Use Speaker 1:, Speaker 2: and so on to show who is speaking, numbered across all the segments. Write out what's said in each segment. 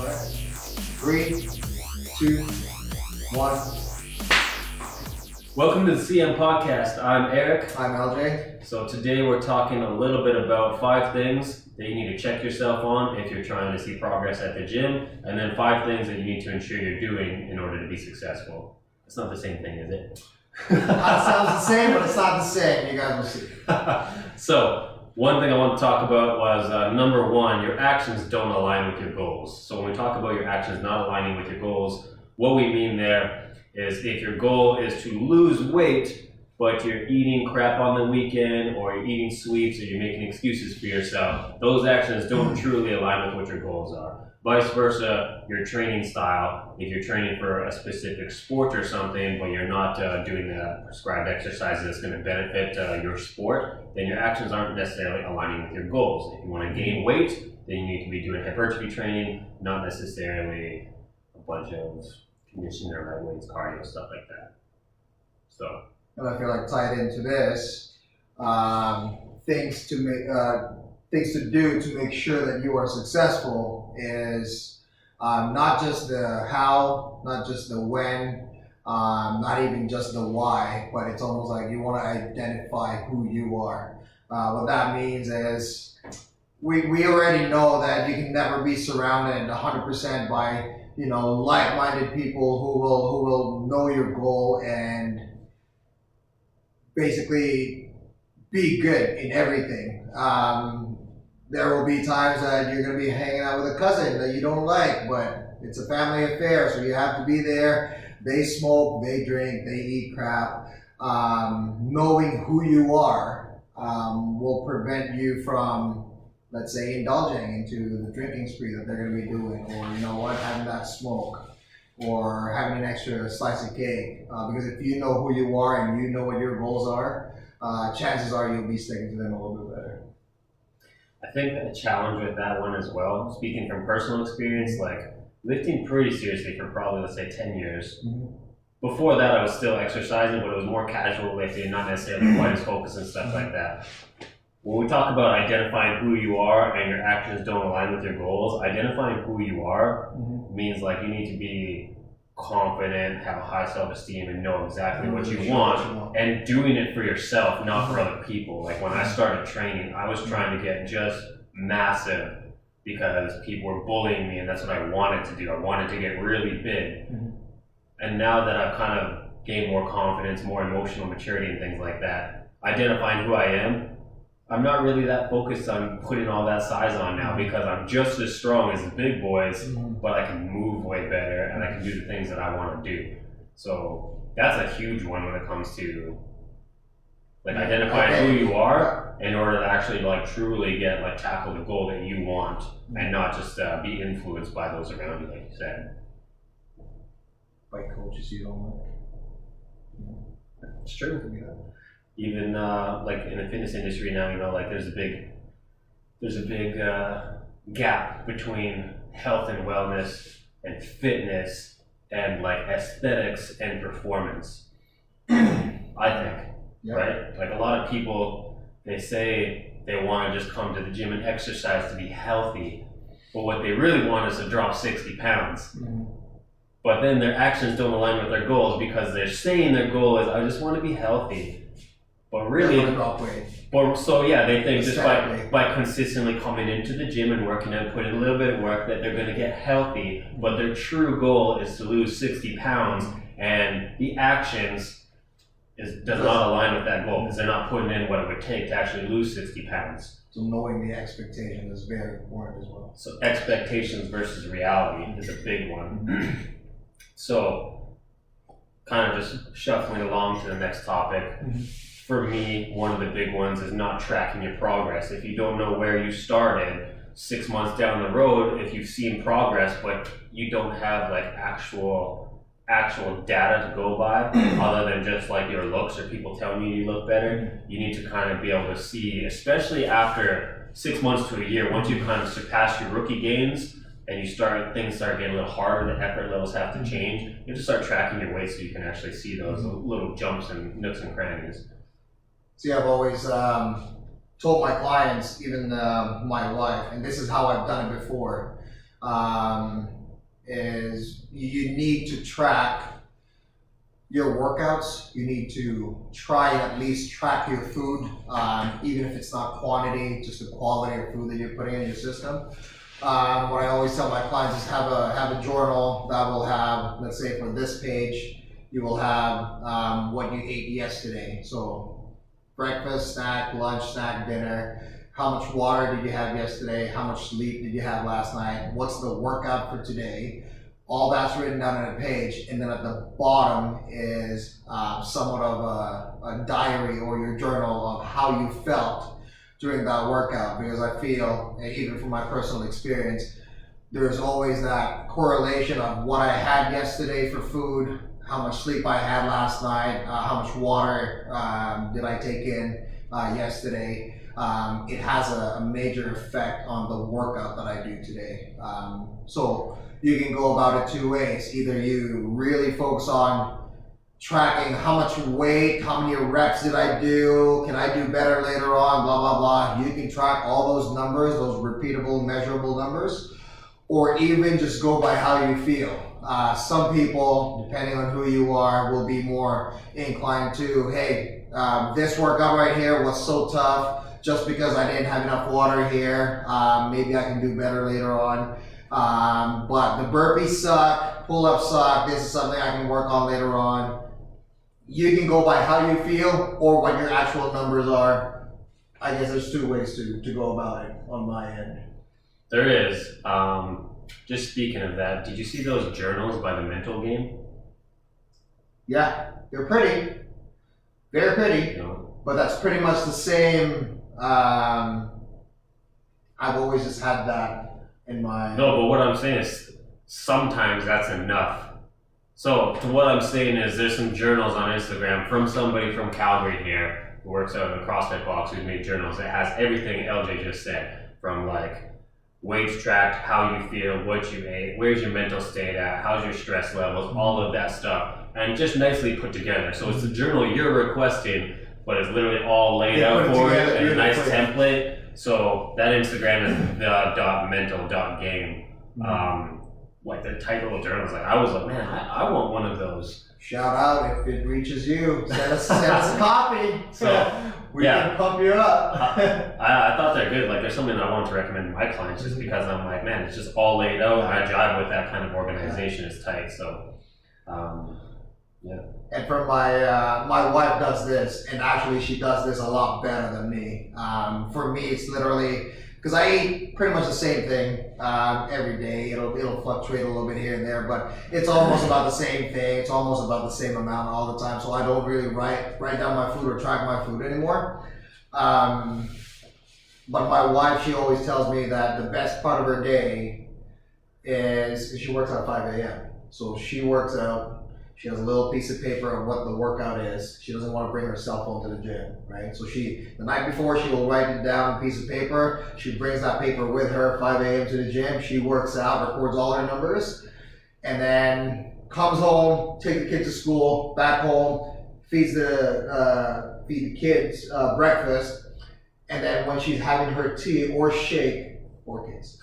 Speaker 1: Alright. 3, 2, 1.
Speaker 2: Welcome to the CM Podcast. I'm Eric.
Speaker 1: I'm Eljay.
Speaker 2: So today we're talking a little bit about 5 things that you need to check yourself on if you're trying to see progress at the gym, and then 5 things that you need to ensure you're doing in order to be successful. It's not the same thing, is it?
Speaker 1: That sounds the same, but it's not the same. You guys will see.
Speaker 2: So, one thing I want to talk about was number 1, your actions don't align with your goals. So when we talk about your actions not aligning with your goals, what we mean there is if your goal is to lose weight, but you're eating crap on the weekend, or you're eating sweets, or you're making excuses for yourself, those actions don't truly align with what your goals are. Vice versa, your training style, if you're training for a specific sport or something, but you're not doing the prescribed exercises that's going to benefit your sport, then your actions aren't necessarily aligning with your goals. If you want to gain weight, then you need to be doing hypertrophy training, not necessarily a bunch of conditioning or light weights, cardio, stuff like that. So.
Speaker 1: And I feel like tied into this, things to do to make sure that you are successful is not just the how, not just the when, not even just the why, but it's almost like you want to identify who you are. What that means is we already know that you can never be surrounded 100% by like-minded people who will know your goal and basically be good in everything. There will be times that you're going to be hanging out with a cousin that you don't like, but it's a family affair, so you have to be there. They smoke, they drink, they eat crap. Knowing who you are will prevent you from, let's say, indulging into the drinking spree that they're going to be doing, or having that smoke, or having an extra slice of cake. Because if you know who you are and you know what your goals are, chances are you'll be sticking to them a little bit better.
Speaker 2: I think that the challenge with that one as well, speaking from personal experience, like lifting pretty seriously for probably, let's say, 10 years. Mm-hmm. Before that, I was still exercising, but it was more casual lifting, not necessarily quite as focused and stuff like that. When we talk about identifying who you are and your actions don't align with your goals, identifying who you are means like you need to be confident, have a high self-esteem, and know exactly what you want, and doing it for yourself, not for other people. Like when I started training, I was trying to get just massive because people were bullying me, and that's what I wanted to do. I wanted to get really big. And now that I've kind of gained more confidence, more emotional maturity and things like that, identifying who I am, I'm not really that focused on putting all that size on now because I'm just as strong as the big boys, but I can move way better and I can do the things that I want to do. So that's a huge one when it comes to like identifying who you are in order to actually like truly get like tackle the goal that you want and not just be influenced by those around you, like you said.
Speaker 1: By coaches you don't like.
Speaker 2: It's true. Yeah. Even like in the fitness industry now, like there's a big gap between health and wellness and fitness and like aesthetics and performance. I think, right? Like a lot of people, they say they want to just come to the gym and exercise to be healthy, but what they really want is to drop 60 pounds. But then their actions don't align with their goals because they're saying their goal is, I just want to be healthy. But really, they think just by consistently coming into the gym and working out, putting a little bit of work, that they're going to get healthy, but their true goal is to lose 60 pounds, and the actions does not align with that goal because they're not putting in what it would take to actually lose 60 pounds.
Speaker 1: So knowing the expectation is very important as well.
Speaker 2: So expectations versus reality is a big one. So kind of just shuffling along to the next topic. For me, one of the big ones is not tracking your progress. If you don't know where you started 6 months down the road, if you've seen progress, but you don't have like actual data to go by other than just like your looks or people telling you look better, you need to kind of be able to see, especially after 6 months to a year, once you kind of surpass your rookie gains and things start getting a little harder, the effort levels have to change, you have to start tracking your weight so you can actually see those little jumps and nooks and crannies.
Speaker 1: See, I've always told my clients, even my wife, and this is how I've done it before. is you need to track your workouts. You need to try and at least track your food, even if it's not quantity, just the quality of food that you're putting in your system. What I always tell my clients is have a journal that will have, let's say for this page, you will have what you ate yesterday. So breakfast, snack, lunch, snack, dinner. How much water did you have yesterday? How much sleep did you have last night? What's the workout for today? All that's written down on a page, and then at the bottom is somewhat of a diary or your journal of how you felt during that workout. Because I feel, and even from my personal experience, there's always that correlation of what I had yesterday for food, how much sleep I had last night, how much water did I take in yesterday. It has a major effect on the workout that I do today. So you can go about it two ways. Either you really focus on tracking how much weight, how many reps did I do, can I do better later on, blah, blah, blah. You can track all those numbers, those repeatable, measurable numbers, or even just go by how you feel. Some people, depending on who you are, will be more inclined to, hey, this workout right here was so tough, just because I didn't have enough water here, maybe I can do better later on. But the burpees suck, pull-ups suck, this is something I can work on later on. You can go by how you feel or what your actual numbers are. I guess there's two ways to go about it on my end.
Speaker 2: There is. Just speaking of that, did you see those journals by the Mental Game?
Speaker 1: Yeah, they're pretty. Very pretty. No. But that's pretty much the same. I've always just had that in my...
Speaker 2: No, but what I'm saying is sometimes that's enough. So to what I'm saying is there's some journals on Instagram from somebody from Calgary here who works out in the CrossFit box who's made journals. It has everything Eljay just said, from like weights tracked, how you feel, what you ate, where's your mental state at, how's your stress levels, all of that stuff, and just nicely put together. So it's the journal you're requesting, but it's literally all laid out for you in a nice template. So that Instagram is the.mental.game. Like the tight little journals. Like I was like, man, I want one of those.
Speaker 1: Shout out if it reaches you. Send us a copy. So we can pump you up.
Speaker 2: I thought they're good. Like there's something I want to recommend to my clients just because I'm like, man, it's just all laid out. And I jive with that kind of organization. It's tight. So yeah. And
Speaker 1: for my wife does this, and actually she does this a lot better than me. For me, it's literally, because I eat pretty much the same thing every day. It'll fluctuate a little bit here and there, but it's almost about the same thing. It's almost about the same amount all the time. So I don't really write down my food or track my food anymore. But my wife, she always tells me that the best part of her day is she works out at 5 a.m. So she works out. She has a little piece of paper of what the workout is. She doesn't want to bring her cell phone to the gym, right? So the night before, she will write it down on a piece of paper. She brings that paper with her 5 a.m. to the gym. She works out, records all her numbers, and then comes home, take the kids to school, back home, feed the kids breakfast, and then when she's having her tea or shake, 4 kids,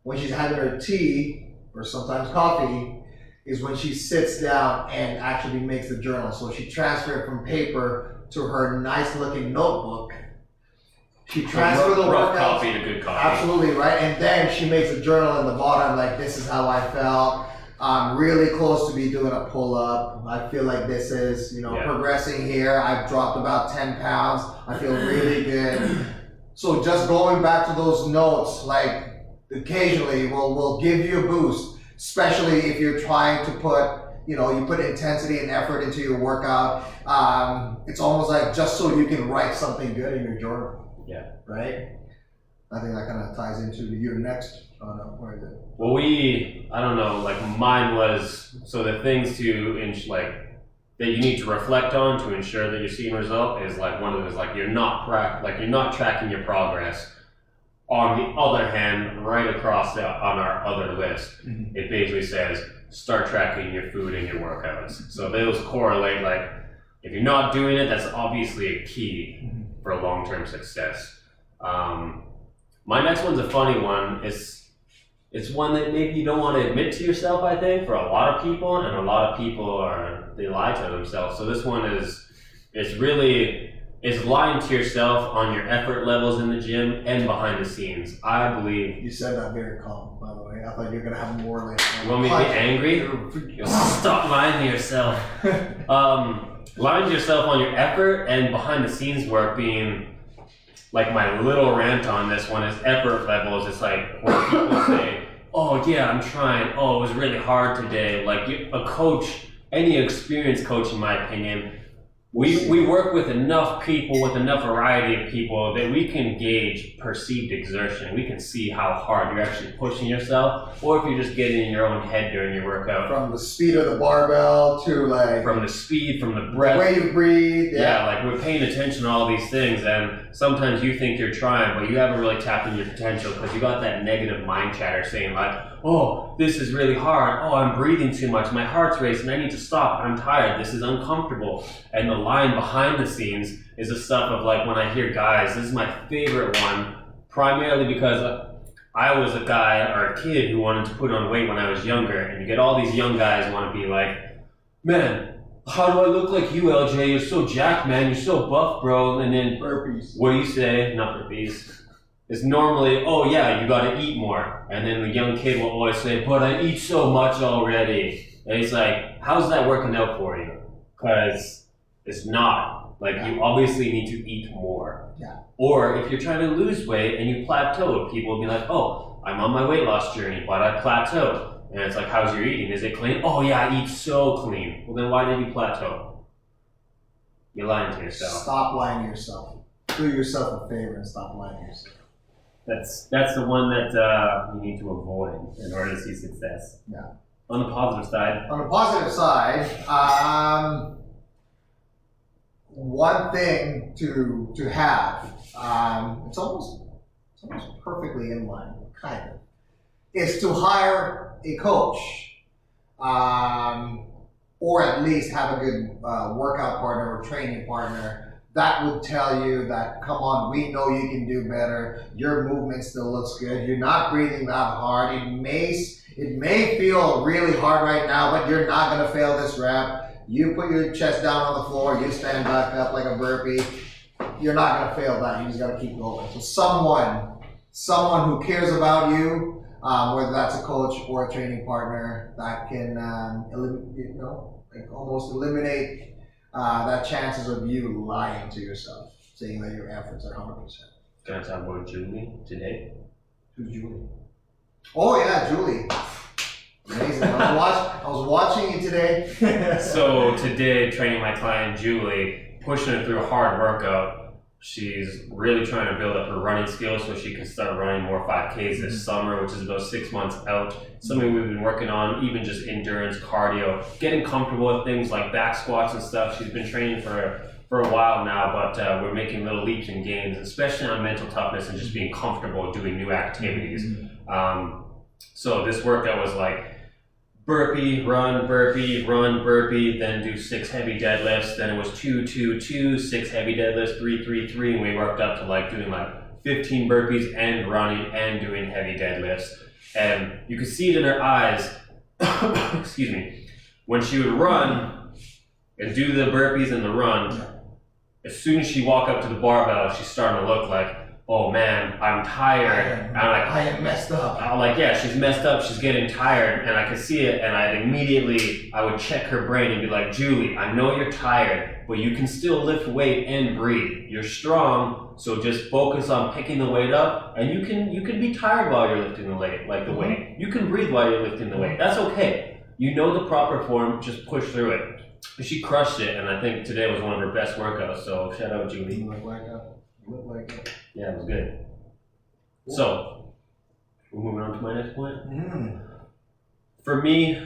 Speaker 1: when she's having her tea or sometimes coffee, is when she sits down and actually makes the journal. So she transferred from paper to her nice looking notebook. She transferred the
Speaker 2: rough
Speaker 1: workouts.
Speaker 2: Coffee to good coffee.
Speaker 1: Absolutely, right? And then she makes a journal in the bottom, like this is how I felt. I'm really close to be doing a pull-up. I feel like this is, progressing here. I've dropped about 10 pounds. I feel really good. So just going back to those notes, like occasionally will give you a boost. Especially if you're trying to put, you put intensity and effort into your workout. It's almost like just so you can write something good in your journal.
Speaker 2: Yeah.
Speaker 1: Right? I think that kind of ties into your next, where is it?
Speaker 2: Well, I don't know, like mine was, so the things that you need to reflect on to ensure that you're seeing result is like one of them is like you're not tracking your progress. On the other hand, right across on our other list, it basically says start tracking your food and your workouts. So those correlate. Like if you're not doing it, that's obviously a key for long-term success. My next one's a funny one. It's it's one that maybe you don't want to admit to yourself, I think, for a lot of people, and a lot of people they lie to themselves. So this one is lying to yourself on your effort levels in the gym and behind the scenes. I believe.
Speaker 1: You said that very calm, by the way. I thought you were gonna have more like.
Speaker 2: You want me to be angry? Stop lying to yourself. Lying to yourself on your effort and behind the scenes work being like my little rant on this one is effort levels. It's like when people say, oh yeah, I'm trying. Oh, it was really hard today. Like a coach, any experienced coach in my opinion, we work with enough people, with enough variety of people that we can gauge perceived exertion. We can see how hard you're actually pushing yourself, or if you're just getting in your own head during your workout.
Speaker 1: From the speed of the barbell to like...
Speaker 2: From the speed, from the breath.
Speaker 1: The way you breathe.
Speaker 2: Yeah, like we're paying attention to all these things, and sometimes you think you're trying, but you haven't really tapped into your potential because you got that negative mind chatter saying like, oh, this is really hard. Oh, I'm breathing too much. My heart's racing. I need to stop. I'm tired. This is uncomfortable. And the line behind the scenes is the stuff of like when I hear guys, this is my favorite one, primarily because I was a guy or a kid who wanted to put on weight when I was younger. And you get all these young guys who want to be like, man, how do I look like you, Eljay? You're so jacked, man. You're so buff, bro. And then
Speaker 1: burpees. What
Speaker 2: do you say? Not burpees. It's normally, oh yeah, you gotta eat more. And then the young kid will always say, but I eat so much already. And it's like, how's that working out for you? Because it's not. Like, you obviously need to eat more.
Speaker 1: Yeah.
Speaker 2: Or if you're trying to lose weight and you plateaued, people will be like, oh, I'm on my weight loss journey, but I plateaued. And it's like, how's your eating? Is it clean? Oh yeah, I eat so clean. Well then why did you plateau? You're lying to yourself.
Speaker 1: Stop lying to yourself. Do yourself a favor and stop lying to yourself.
Speaker 2: That's the one that you need to avoid in order to see success.
Speaker 1: Yeah.
Speaker 2: On the positive side.
Speaker 1: On the positive side, one thing to have, it's almost perfectly in line, kind of, is to hire a coach, or at least have a good workout partner or training partner that would tell you that, come on, we know you can do better. Your movement still looks good. You're not breathing that hard. It may feel really hard right now, but you're not gonna fail this rep. You put your chest down on the floor, you stand back up like a burpee. You're not gonna fail that. You just gotta keep going. So someone who cares about you, whether that's a coach or a training partner, that can almost eliminate that chances of you lying to yourself, saying that your efforts are 100%.
Speaker 2: Can I talk about Julie today?
Speaker 1: Who's Julie? Oh yeah, Julie. Amazing. I was watching you today.
Speaker 2: So today, training my client Julie, pushing her through a hard workout. She's really trying to build up her running skills so she can start running more 5Ks this summer, which is about 6 months out. Something we've been working on, even just endurance, cardio, getting comfortable with things like back squats and stuff. She's been training for a while now, but we're making little leaps and gains, especially on mental toughness and just being comfortable doing new activities. So this workout was like burpee, run, burpee, then do 6 heavy deadlifts. Then it was 2, 2, 2, 6 heavy deadlifts, 3, 3, 3, and we worked up to like doing like 15 burpees and running and doing heavy deadlifts. And you could see it in her eyes, excuse me, when she would run and do the burpees and the run, as soon as she walked up to the barbell, she's starting to look like, oh man, I'm tired.
Speaker 1: I am messed up.
Speaker 2: I'm like, yeah, she's messed up, she's getting tired, and I could see it, and I would check her brain and be like, Julie, I know you're tired, but you can still lift weight and breathe. You're strong, so just focus on picking the weight up, and you can be tired while you're lifting the weight, weight. You can breathe while you're lifting the weight. That's okay. You know the proper form, just push through it. She crushed it, and I think today was one of her best workouts, so shout out, Julie.
Speaker 1: You look like it.
Speaker 2: Yeah, it was good. Cool. So, we're moving on to my next point. For me,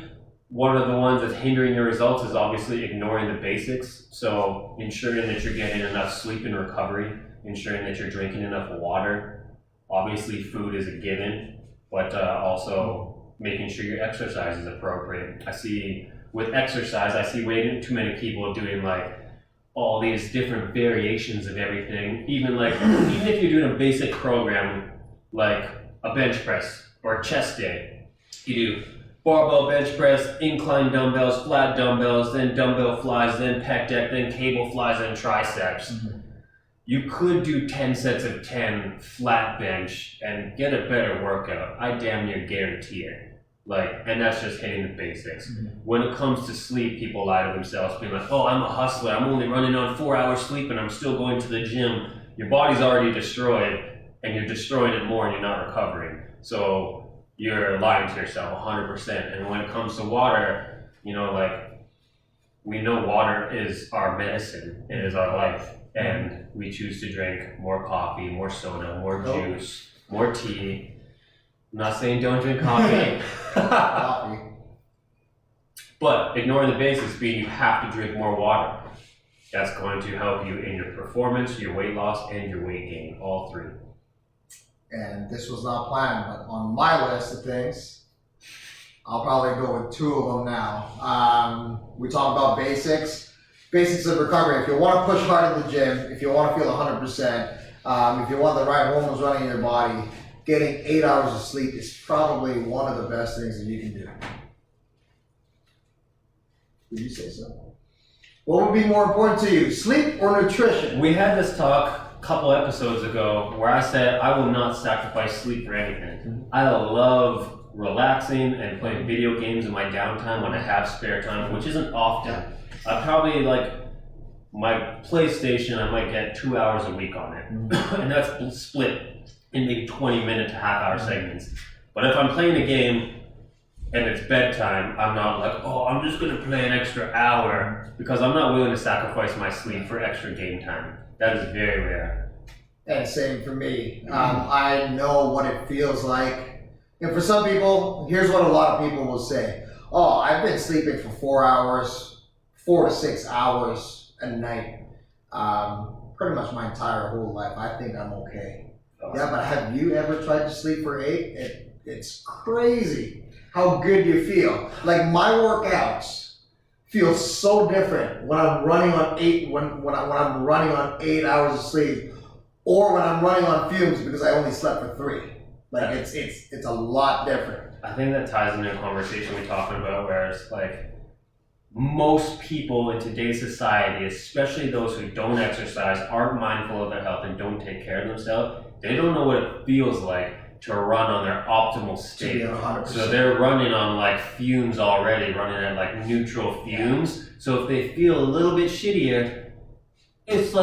Speaker 2: one of the ones that's hindering your results is obviously ignoring the basics. So, ensuring that you're getting enough sleep and recovery, ensuring that you're drinking enough water. Obviously, food is a given, but also making sure your exercise is appropriate. With exercise, I see way too many people doing like all these different variations of everything. Even if you're doing a basic program like a bench press or chest day. You do barbell bench press, incline dumbbells, flat dumbbells, then dumbbell flies, then pec deck, then cable flies, then triceps. You could do 10 sets of 10 flat bench and get a better workout. I damn near guarantee it. And that's just hitting the basics. When it comes to sleep, people lie to themselves, being like, oh, I'm a hustler. I'm only running on 4 hours sleep and I'm still going to the gym. Your body's already destroyed and you're destroying it more and you're not recovering. So you're lying to yourself 100%. And when it comes to water, we know water is our medicine. It is our life. And we choose to drink more coffee, more soda, more juice, more tea. I'm not saying don't drink coffee. But ignoring the basics being you have to drink more water. That's going to help you in your performance, your weight loss, and your weight gain, all three.
Speaker 1: And this was not planned, but on my list of things, I'll probably go with two of them now. We talked about basics of recovery. If you want to push hard in the gym, if you want to feel 100%, if you want the right hormones running in your body, getting 8 hours of sleep is probably one of the best things that you can do. Would you say so? What would be more important to you, sleep or nutrition?
Speaker 2: We had this talk a couple episodes ago where I said I will not sacrifice sleep for anything. I love relaxing and playing video games in my downtime when I have spare time, which isn't often. I probably my PlayStation, I might get 2 hours a week on it. And that's split in maybe 20-minute to half-hour segments. But if I'm playing a game and it's bedtime, I'm not like, oh, I'm just gonna play an extra hour, because I'm not willing to sacrifice my sleep for extra game time. That is very rare.
Speaker 1: And same for me. I know what it feels like. And for some people, here's what a lot of people will say. Oh, I've been sleeping for 4 hours, 4 to 6 hours a night. Pretty much my entire whole life. I think I'm okay. Yeah, but have you ever tried to sleep for 8? It's crazy how good you feel. Like my workouts feel so different when I'm running on 8 when I'm running on 8 hours of sleep, or when I'm running on fumes because I only slept for 3. It's a lot different.
Speaker 2: I think that ties into a conversation we're talking about where it's most people in today's society, especially those who don't exercise, aren't mindful of their health and don't take care of themselves. They don't know what it feels like to run on their optimal state. So they're running on fumes already, running at neutral fumes. So if they feel a little bit shittier, it's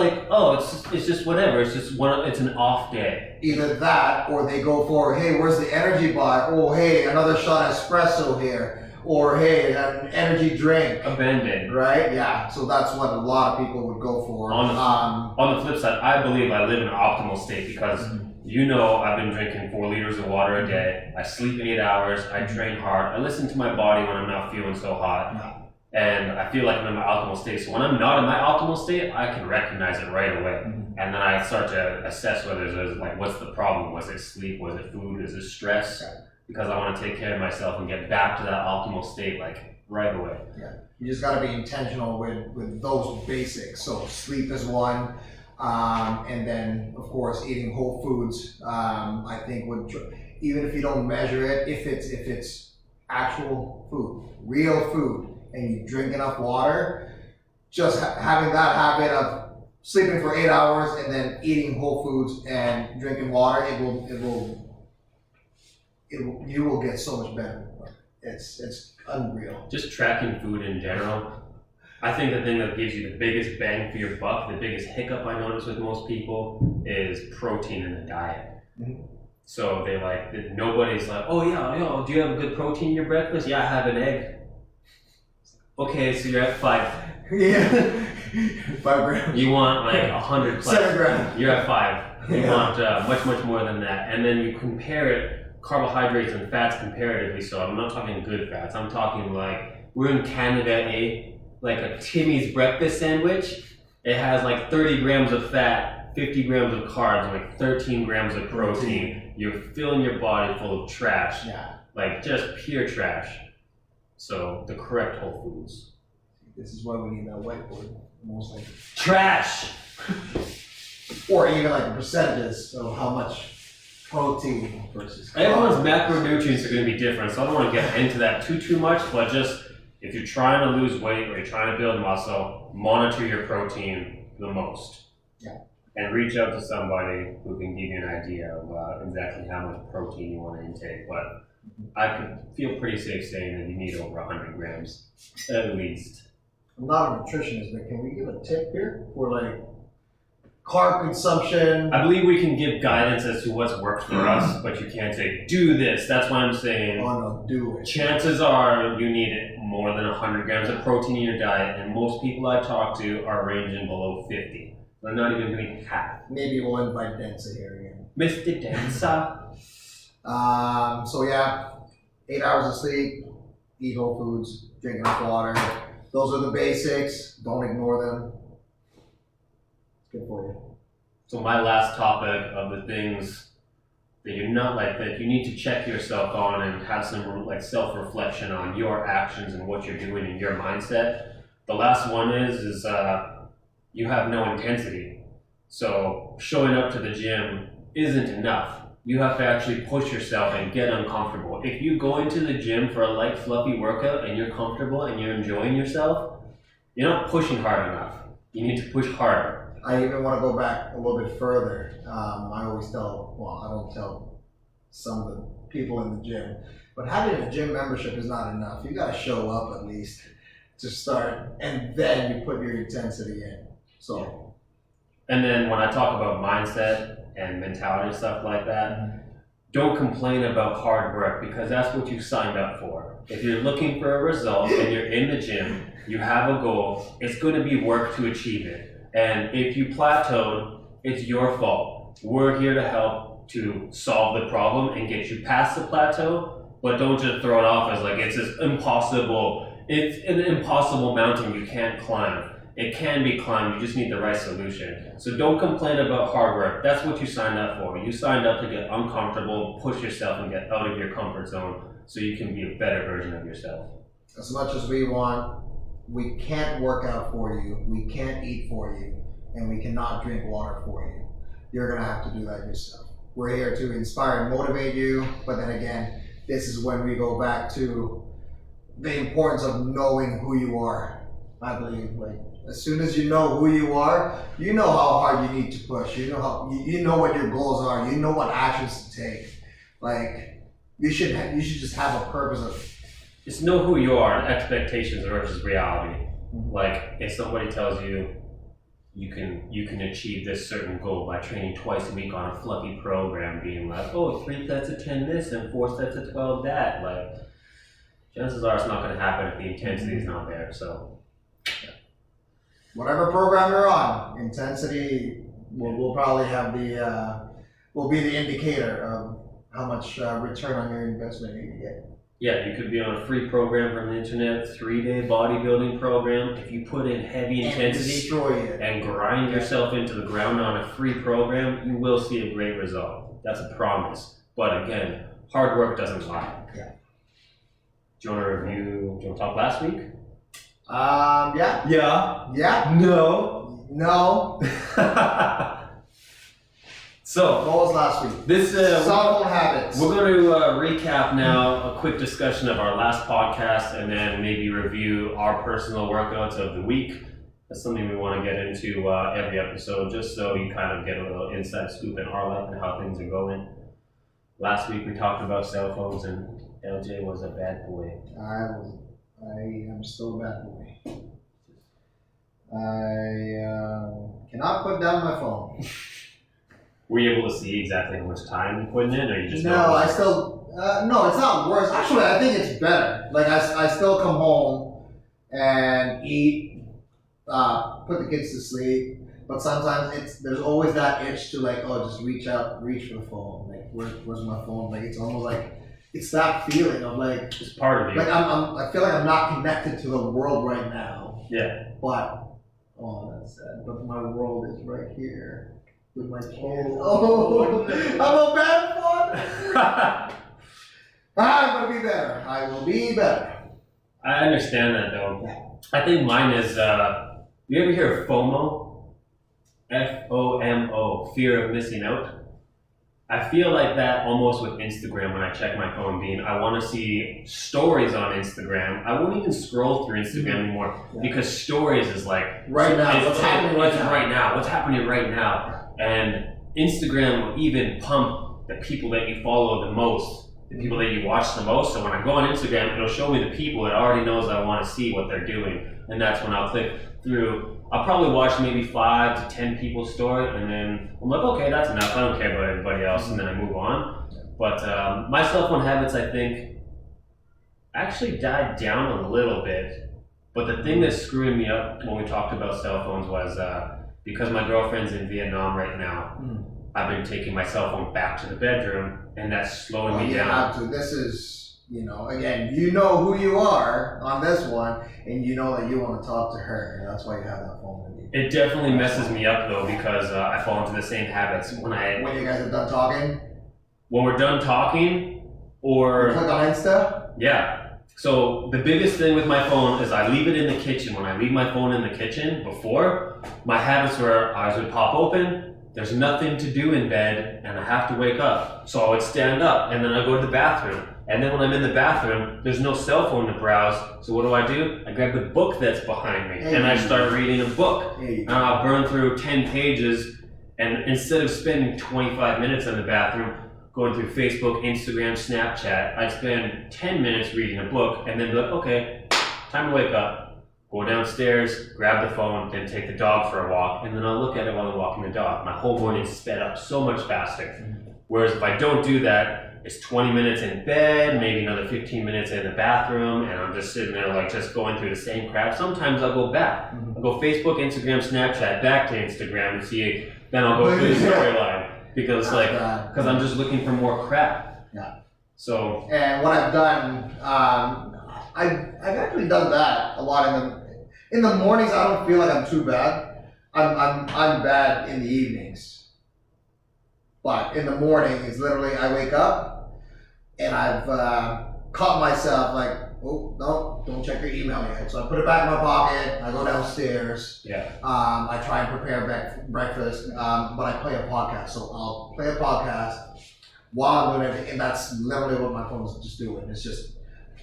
Speaker 2: it's just whatever. It's an off day.
Speaker 1: Either that, or they go for, hey, where's the energy bar? Oh, hey, another shot of espresso here. Or hey, an energy drink.
Speaker 2: A Band-Aid.
Speaker 1: Right? Yeah. So that's what a lot of people would go for.
Speaker 2: On the flip side, I believe I live in an optimal state because I've been drinking 4 liters of water a day. I sleep 8 hours. I train hard. I listen to my body when I'm not feeling so hot. And I feel like I'm in my optimal state. So when I'm not in my optimal state, I can recognize it right away. And then I start to assess whether there's what's the problem? Was it sleep? Was it food? Is it stress? Because I want to take care of myself and get back to that optimal state right away.
Speaker 1: Yeah, you just got to be intentional with those basics. So sleep is one, and then of course eating whole foods. I think even if you don't measure it, if it's actual food, real food, and you drink enough water, just having that habit of sleeping for 8 hours and then eating whole foods and drinking water, you will get so much better. It's unreal.
Speaker 2: Just tracking food in general. I think the thing that gives you the biggest bang for your buck, the biggest hiccup I notice with most people, is protein in the diet. So nobody's like, oh yeah, do you have a good protein in your breakfast? Yeah, I have an egg. Okay, so you're at 5.
Speaker 1: Yeah. 5 grams.
Speaker 2: You want 100 plus.
Speaker 1: 7 grams.
Speaker 2: You're at 5. You want much more than that. And then you compare it, carbohydrates and fats comparatively. So I'm not talking good fats. I'm talking we're in Canada, a Timmy's breakfast sandwich. It has 30 grams of fat, 50 grams of carbs, 13 grams of protein. You're filling your body full of trash.
Speaker 1: Yeah.
Speaker 2: Just pure trash. So the correct whole foods.
Speaker 1: This is why we need that whiteboard. Almost
Speaker 2: trash.
Speaker 1: Or even the percentages of how protein versus carbs.
Speaker 2: Everyone's macronutrients are going to be different, so I don't want to get into that too much, but just if you're trying to lose weight or you're trying to build muscle, monitor your protein the most.
Speaker 1: Yeah.
Speaker 2: And reach out to somebody who can give you an idea of exactly how much protein you want to intake. But I could feel pretty safe saying that you need over 100 grams, at least.
Speaker 1: I'm not a nutritionist, but can we give a tip here for like carb consumption?
Speaker 2: I believe we can give guidance as to what's worked for us, but you can't say, do this. That's why I'm saying,
Speaker 1: Oh no, do it.
Speaker 2: chances are you need more than 100 grams of protein in your diet, and most people I talk to are ranging below 50. They're not even doing half.
Speaker 1: Maybe we'll invite Densa here again.
Speaker 2: Mr. Densa.
Speaker 1: So yeah, 8 hours of sleep, eat whole foods, drink enough water. Those are the basics. Don't ignore them. It's good for you.
Speaker 2: So my last topic of the things that you're not like that you need to check yourself on and have some like self-reflection on your actions and what you're doing and your mindset. The last one is you have no intensity. So showing up to the gym isn't enough. You have to actually push yourself and get uncomfortable. If you go into the gym for a light, fluffy workout and you're comfortable and you're enjoying yourself, you're not pushing hard enough. You need to push harder.
Speaker 1: I even want to go back a little bit further. I always tell, well, I don't tell some of the people in the gym, but having a gym membership is not enough. You got to show up at least to start, and then you put your intensity in. So,
Speaker 2: and then when I talk about mindset and mentality and stuff like that, don't complain about hard work because that's what you signed up for. If you're looking for a result and you're in the gym, you have a goal, it's going to be work to achieve it. And if you plateaued, it's your fault. We're here to help to solve the problem and get you past the plateau, but don't just throw it off as like it's an impossible mountain you can't climb. It can be climbed, you just need the right solution. So don't complain about hard work. That's what you signed up for. You signed up to get uncomfortable, push yourself and get out of your comfort zone so you can be a better version of yourself.
Speaker 1: as much as we want, we can't work out for you, we can't eat for you, and we cannot drink water for you. You're gonna have to do that yourself. We're here to inspire and motivate you, but then again, this is when we go back to the importance of knowing who you are. I believe, like, as soon as you know who you are, you know how hard you need to push. You know how you know what your goals are. You know what actions to take. Like, you should just have a purpose of.
Speaker 2: Just know who you are and expectations versus reality. Like, if somebody tells you you can achieve this certain goal by training twice a week on a fluffy program, being like, oh, 3 sets of 10 this and 4 sets of 12 that, like, chances are it's not going to happen if the intensity is not there. So, yeah.
Speaker 1: Whatever program you're on, intensity will probably have will be the indicator of how much return on your investment you get.
Speaker 2: Yeah, you could be on a free program from the internet, 3-day bodybuilding program. If you put in heavy intensity
Speaker 1: destroy it
Speaker 2: and grind yourself into the ground on a free program, you will see a great result. That's a promise. But again, hard work doesn't lie.
Speaker 1: Yeah.
Speaker 2: Do you want to review? Do you want to talk last week?
Speaker 1: Yeah.
Speaker 2: Yeah.
Speaker 1: Yeah.
Speaker 2: No.
Speaker 1: No.
Speaker 2: So,
Speaker 1: What was last week?
Speaker 2: this
Speaker 1: Cell phone habits.
Speaker 2: we're going to recap now a quick discussion of our last podcast and then maybe review our personal workouts of the week. That's something we want to get into every episode just so you kind of get a little inside scoop in our life and how things are going. Last week we talked about cell phones and Eljay was a bad boy.
Speaker 1: I am still a bad boy. I cannot put down my phone.
Speaker 2: Were you able to see exactly how much time you put in, or you just
Speaker 1: No, I still no. It's not worse. Actually, I think it's better. Like I still come home and eat, put the kids to sleep. But sometimes there's always that itch to like, oh, just reach for the phone. Like, where's my phone? Like, it's almost like it's that feeling of like
Speaker 2: it's part of you.
Speaker 1: like I feel like I'm not connected to the world right now.
Speaker 2: Yeah.
Speaker 1: But that's sad. But my world is right here. With my kids. Oh, I'm a bad one. I'm gonna be better. I will be better.
Speaker 2: I understand that though. I think mine is, you ever hear of FOMO? FOMO, fear of missing out? I feel like that almost with Instagram when I check my phone being, I want to see stories on Instagram. I won't even scroll through Instagram anymore because stories is like,
Speaker 1: Right now,
Speaker 2: what's happening right now? What's happening right now? And Instagram will even pump the people that you follow the most, the people that you watch the most. So when I go on Instagram, it'll show me the people that already knows I want to see what they're doing. And that's when I'll click through. I'll probably watch maybe 5 to 10 people's story, and then I'm like, okay, that's enough. I don't care about everybody else, and then I move on. But my cell phone habits, I think, actually died down a little bit. But the thing that's screwing me up when we talked about cell phones was because my girlfriend's in Vietnam right now, I've been taking my cell phone back to the bedroom, and that's slowing me down.
Speaker 1: You have to. This is, again, you know who you are on this one, and you know that you want to talk to her, and that's why you have that phone with you.
Speaker 2: It definitely messes me up though because I fall into the same habits when
Speaker 1: you guys are done talking.
Speaker 2: When we're done talking, or
Speaker 1: you click on Insta.
Speaker 2: Yeah. So the biggest thing with my phone is I leave it in the kitchen. When I leave my phone in the kitchen before, my habits were eyes would pop open. There's nothing to do in bed, and I have to wake up. So I would stand up, and then I go to the bathroom. And then when I'm in the bathroom, there's no cell phone to browse. So what do? I grab the book that's behind me, and I start reading a book. And I'll burn through 10 pages, and instead of spending 25 minutes in the bathroom, going through Facebook, Instagram, Snapchat, I'd spend 10 minutes reading a book, and then be like, okay, time to wake up. Go downstairs, grab the phone, then take the dog for a walk, and then I'll look at it while I'm walking the dog. My whole morning's sped up so much faster. Whereas if I don't do that, it's 20 minutes in bed, maybe another 15 minutes in the bathroom, and I'm just sitting there like just going through the same crap. Sometimes I'll go back. I'll go Facebook, Instagram, Snapchat, back to Instagram and see, then I'll go through the storyline. Because I'm just looking for more crap.
Speaker 1: Yeah.
Speaker 2: So.
Speaker 1: And what I've done, I've actually done that a lot in the mornings. I don't feel like I'm too bad. I'm bad in the evenings. But in the morning, it's literally I wake up and I've caught myself like, oh no, don't check your email yet. So I put it back in my pocket. I go downstairs.
Speaker 2: Yeah.
Speaker 1: I try and prepare breakfast, but I play a podcast. So I'll play a podcast while I'm doing it, and that's literally what my phone is just doing. It's just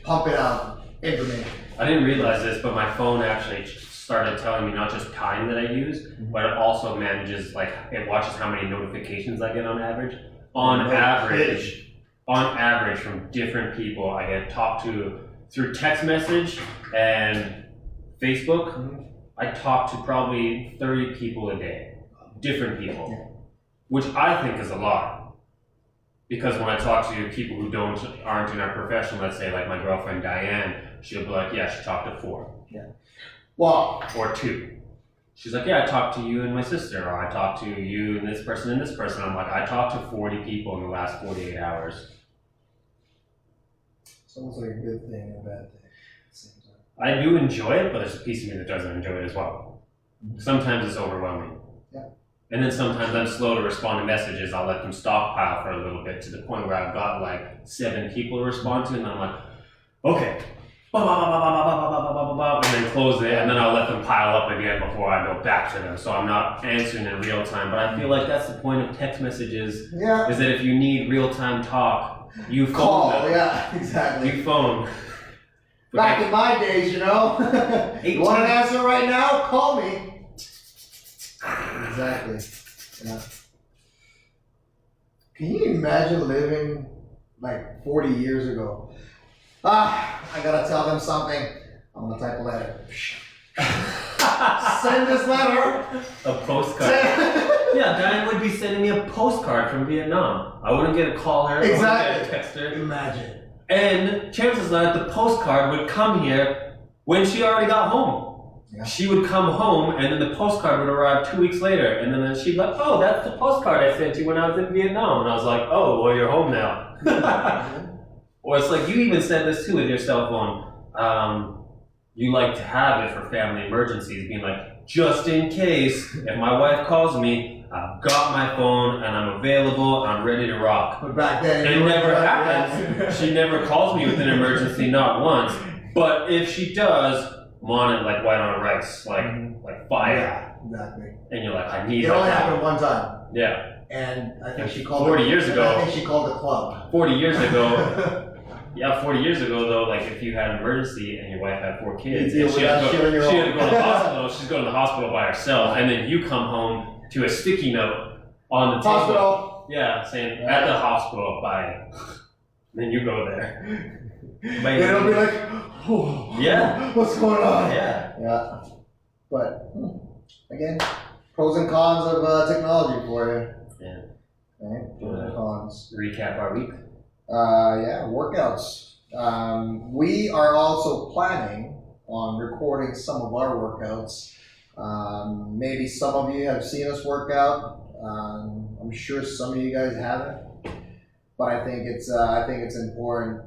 Speaker 1: pumping out information.
Speaker 2: I didn't realize this, but my phone actually started telling me not just time that I use, but it also manages, like, it watches how many notifications I get on average. On average, from different people, I get talked to through text message and Facebook. I talk to probably 30 people a day, different people, which I think is a lot. Because when I talk to people who aren't in our profession, let's say like my girlfriend Diane, she'll be like, yeah, she talked to 4.
Speaker 1: Yeah. Well,
Speaker 2: or 2. She's like, yeah, I talked to you and my sister, or I talked to you and this person and this person. I'm like, I talked to 40 people in the last 48 hours.
Speaker 1: It's almost like a good thing and a bad thing at the same time.
Speaker 2: I do enjoy it, but there's a piece of me that doesn't enjoy it as well. Sometimes it's overwhelming.
Speaker 1: Yeah.
Speaker 2: And then sometimes I'm slow to respond to messages. I'll let them stockpile for a little bit to the point where I've got like 7 people to respond to, and I'm like, okay, and then close it, and then I'll let them pile up again before I go back to them. So I'm not answering in real time, but I feel like that's the point of text messages, is that if you need real-time talk, you phone
Speaker 1: call
Speaker 2: them.
Speaker 1: Yeah, exactly.
Speaker 2: You phone.
Speaker 1: Back in my days, you want an answer right now? Call me. Exactly. Yeah. Can you imagine living like 40 years ago? I gotta tell them something. I'm gonna type a letter. Send this letter.
Speaker 2: A postcard. Yeah, Diane would be sending me a postcard from Vietnam. I wouldn't get a call her.
Speaker 1: Exactly.
Speaker 2: I wouldn't get a text her.
Speaker 1: Imagine.
Speaker 2: And chances are the postcard would come here when she already got home. Yeah. She would come home, and then the postcard would arrive 2 weeks later, and then she'd be like, oh, that's the postcard I sent you when I was in Vietnam. And I was like, oh, well, you're home now. Or it's like, you even said this too with your cell phone. You like to have it for family emergencies, being like, just in case, if my wife calls me, I've got my phone and I'm available, I'm ready to rock.
Speaker 1: But back then,
Speaker 2: it never happens. She never calls me with an emergency, not once. But if she does, I'm on it like white on rice, like fire.
Speaker 1: Yeah, exactly.
Speaker 2: And you're like, I need
Speaker 1: it. It only happened one time.
Speaker 2: Yeah.
Speaker 1: And I think she called
Speaker 2: 40 years ago.
Speaker 1: I think she called the club.
Speaker 2: 40 years ago. Yeah, 40 years ago though, like if you had an emergency and your wife had 4 kids, and she had to go to the hospital, she's going to the hospital by herself, and then you come home to a sticky note on the
Speaker 1: hospital.
Speaker 2: table. Yeah, saying at the hospital, bye. Then you go there.
Speaker 1: It'll be like, oh,
Speaker 2: yeah,
Speaker 1: what's going on?
Speaker 2: Yeah.
Speaker 1: Yeah. But again, pros and cons of technology for you.
Speaker 2: Yeah.
Speaker 1: Right? Pros and cons.
Speaker 2: Recap our week.
Speaker 1: Yeah, workouts. We are also planning on recording some of our workouts. Maybe some of you have seen us work out. I'm sure some of you guys haven't, but I think it's important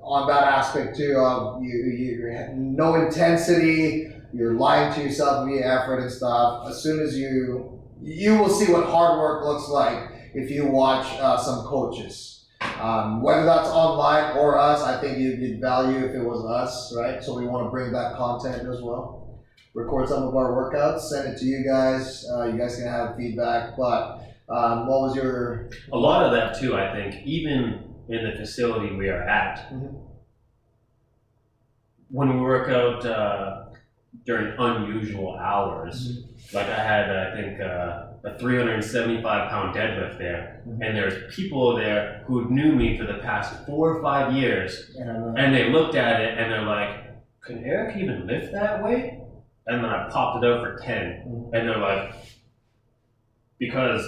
Speaker 1: on that aspect too. Of you no intensity. You're lying to yourself via effort and stuff. As soon as you will see what hard work looks like if you watch some coaches. Whether that's online or us, I think you'd value if it was us, right? So we want to bring that content as well. Record some of our workouts, send it to you guys. You guys can have feedback. But what was your...
Speaker 2: A lot of that too, I think, even in the facility we are at, when we work out during unusual hours, like I had, I think, a 375-pound deadlift there, and there's people there who knew me for the past 4 or 5 years, and they looked at it and they're like, "Can Eric even lift that weight?" And then I popped it out for 10, and they're like, because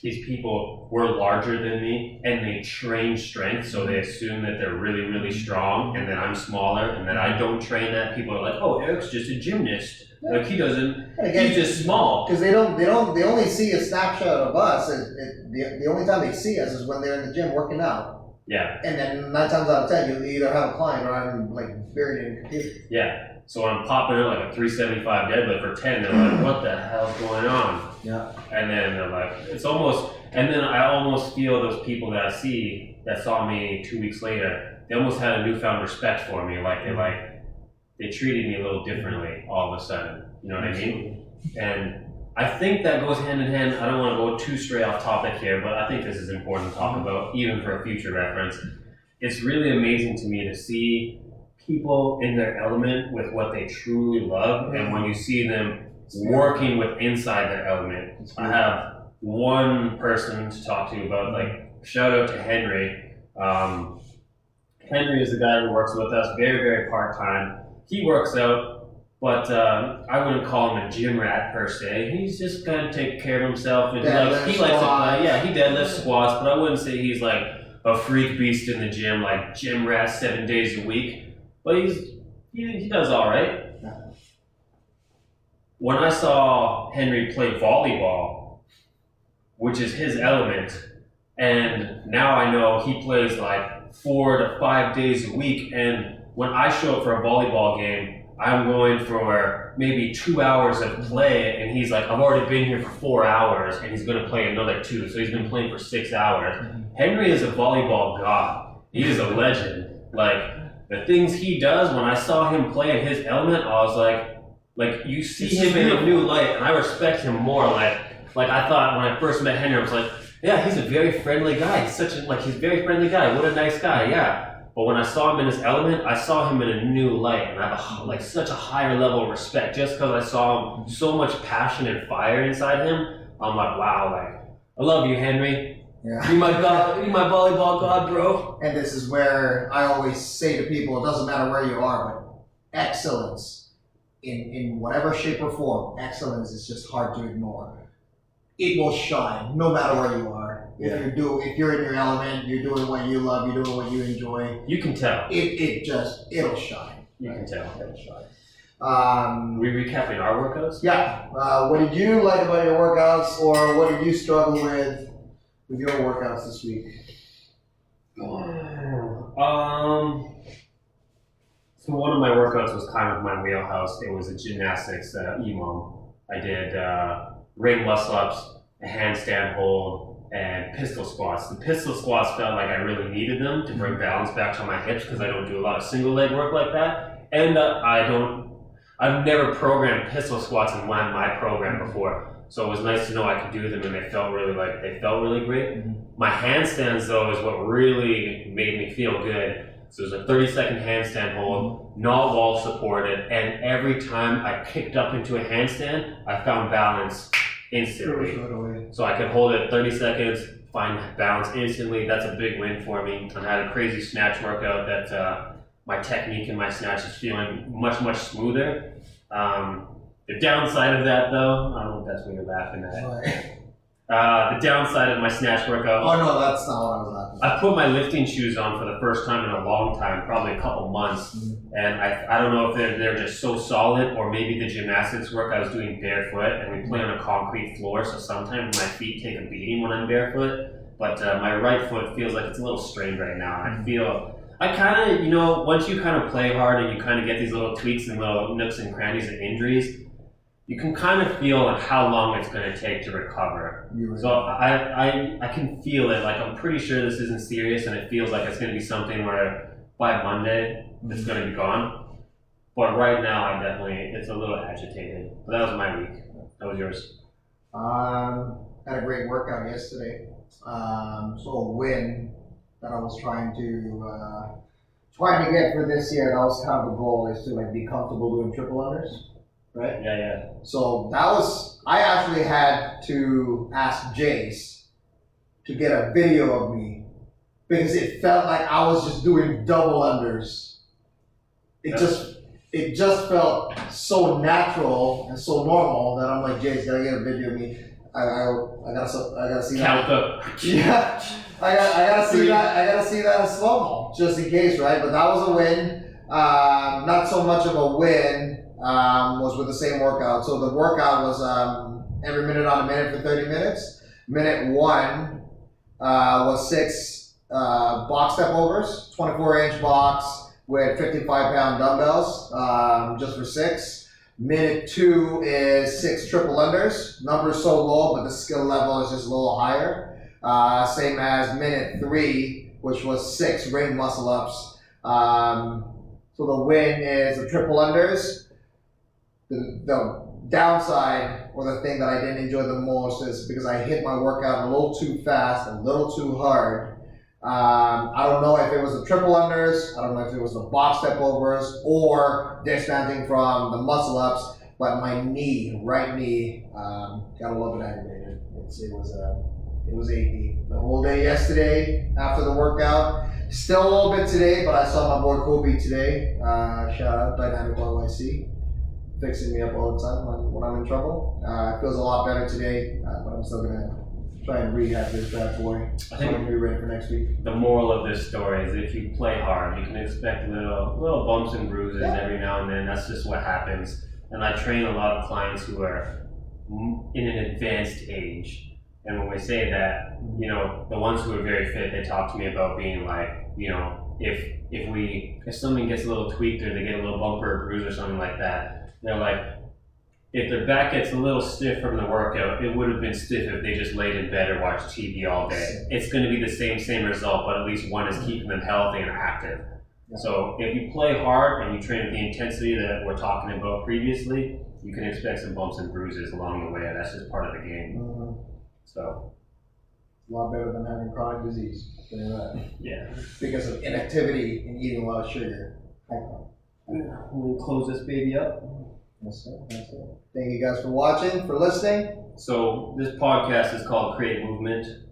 Speaker 2: these people were larger than me and they train strength, so they assume that they're really, really strong, and that I'm smaller, and that I don't train that. People are like, "Oh, Eric's just a gymnast. Like he doesn't. He's just small."
Speaker 1: Because they only see a snapshot of us. The only time they see us is when they're in the gym working out.
Speaker 2: Yeah.
Speaker 1: And then 9 times out of 10, you either have a client or I'm like buried in your computer.
Speaker 2: Yeah. So when I'm popping out like a 375 deadlift for 10, they're like, "What the hell's going on?"
Speaker 1: Yeah.
Speaker 2: And then they're like, it's almost, and then I almost feel those people that I see that saw me 2 weeks later, they almost had a newfound respect for me. Like they treated me a little differently all of a sudden. You know what I mean? And I think that goes hand in hand. I don't want to go too straight off topic here, but I think this is important to talk about, even for a future reference. It's really amazing to me to see people in their element with what they truly love, and when you see them working with inside their element. I have one person to talk to about, like, shout out to Henry. Henry is the guy who works with us, very, very part-time. He works out, but I wouldn't call him a gym rat per se. He's just gonna take care of himself, and he likes to play. Yeah, he deadlifts squats, but I wouldn't say he's like a freak beast in the gym, like gym rat 7 days a week. But he does all right. When I saw Henry play volleyball, which is his element, and now I know he plays like 4 to 5 days a week, and when I show up for a volleyball game, I'm going for maybe 2 hours of play, and he's like, "I've already been here for 4 hours," and he's gonna play another 2, so he's been playing for 6 hours. Henry is a volleyball god. He is a legend. Like, the things he does, when I saw him play in his element, I was like you see him in a new light, and I respect him more. Like I thought when I first met Henry, I was like, yeah, he's a very friendly guy. He's he's a very friendly guy. What a nice guy, yeah. But when I saw him in his element, I saw him in a new light, and I have like such a higher level of respect just because I saw him, so much passion and fire inside him. I'm like, wow, like I love you, Henry.
Speaker 1: Yeah.
Speaker 2: You're my god, you're my volleyball god, bro.
Speaker 1: And this is where I always say to people, it doesn't matter where you are, but excellence in whatever shape or form, excellence is just hard to ignore. It will shine no matter where you are. If you're in your element, you're doing what you love, you're doing what you enjoy.
Speaker 2: You can tell.
Speaker 1: It'll shine.
Speaker 2: You can tell.
Speaker 1: It'll shine.
Speaker 2: We recapping our workouts?
Speaker 1: Yeah. What did you like about your workouts, or what did you struggle with your workouts this week?
Speaker 2: So one of my workouts was kind of my wheelhouse. It was a gymnastics EMOM. I did ring muscle-ups, a handstand hold, and pistol squats. The pistol squats felt like I really needed them to bring balance back to my hips because I don't do a lot of single leg work like that. And I've never programmed pistol squats in my program before. So it was nice to know I could do them, and they felt really great. My handstands though is what really made me feel good. So it was a 30-second handstand hold, not wall supported, and every time I kicked up into a handstand, I found balance instantly. So I could hold it 30 seconds, find balance instantly. That's a big win for me. And I had a crazy snatch workout that my technique in my snatch is feeling much, much smoother. The downside of that though, I don't know if that's what you're laughing at. The downside of my snatch workout.
Speaker 1: Oh no, that's not what I was laughing at.
Speaker 2: I put my lifting shoes on for the first time in a long time, probably a couple months. And I don't know if they're just so solid, or maybe the gymnastics work I was doing barefoot, and we play on a concrete floor, so sometimes my feet take a beating when I'm barefoot. But my right foot feels like it's a little strained right now. I kind of, once you kind of play hard and you kind of get these little tweaks and little nooks and crannies and injuries, you can kind of feel how long it's going to take to recover. So I can feel it. Like, I'm pretty sure this isn't serious, and it feels like it's going to be something where by Monday it's going to be gone. But right now, it's a little agitated. But that was my week. That was yours.
Speaker 1: Had a great workout yesterday. So a win that I was trying to get for this year. That was kind of the goal, is to be comfortable doing triple unders. Right?
Speaker 2: Yeah.
Speaker 1: So I actually had to ask Jace to get a video of me, because it felt like I was just doing double unders. It just felt so natural and so normal that I'm like, Jace, gotta get a video of me. I gotta see that.
Speaker 2: Count up.
Speaker 1: Yeah. I gotta see that. I gotta see that in slow-mo, just in case, right? But that was a win. Not so much of a win. Was with the same workout. So the workout was every minute on a minute for 30 minutes. Minute 1 was 6 box step overs, 24-inch box with 55-pound dumbbells, just for 6. Minute 2 is 6 triple unders. Number's so low, but the skill level is just a little higher. Same as minute 3, which was 6 ring muscle ups. So the win is the triple unders. The downside, or the thing that I didn't enjoy the most, is because I hit my workout a little too fast, a little too hard. I don't know if it was the triple unders, I don't know if it was the box step overs, or dismounting from the muscle ups, but my right knee, got a little bit aggravated. It was achy the whole day yesterday after the workout. Still a little bit today, but I saw my boy Kobe today. Shout out Dynamic YYC. Fixing me up all the time when I'm in trouble. It feels a lot better today, but I'm still gonna try and rehab this bad boy. I think I'm gonna be ready for next week.
Speaker 2: The moral of this story is, if you play hard, you can expect little bumps and bruises every now and then. That's just what happens. And I train a lot of clients who are in an advanced age. And when we say that, the ones who are very fit, they talk to me about being like, if something gets a little tweaked, or they get a little bump or a bruise or something like that, they're like, if their back gets a little stiff from the workout, it would have been stiff if they just laid in bed or watched TV all day. It's going to be the same result, but at least one is keeping them healthy and active. Yeah. So if you play hard and you train with the intensity that we're talking about previously, you can expect some bumps and bruises along the way. That's just part of the game. So,
Speaker 1: a lot better than having chronic disease.
Speaker 2: Yeah.
Speaker 1: Because of inactivity and eating a lot of sugar.
Speaker 2: We'll close this baby up.
Speaker 1: Yes, sir. Thank you guys for watching, for listening.
Speaker 2: So this podcast is called Create Momentum.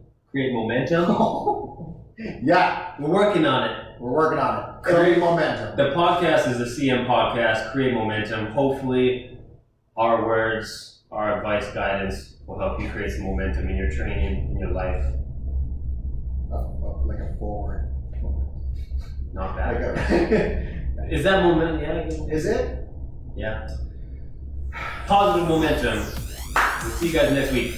Speaker 1: Yeah,
Speaker 2: we're working on it.
Speaker 1: Create Momentum.
Speaker 2: The podcast is the CM podcast, Create Momentum. Hopefully, our words, our advice, guidance will help you create some momentum in your training, in your life.
Speaker 1: Like a forward.
Speaker 2: Not bad. Is that momentum? Yeah.
Speaker 1: Is it?
Speaker 2: Yeah. Positive momentum. We'll see you guys next week.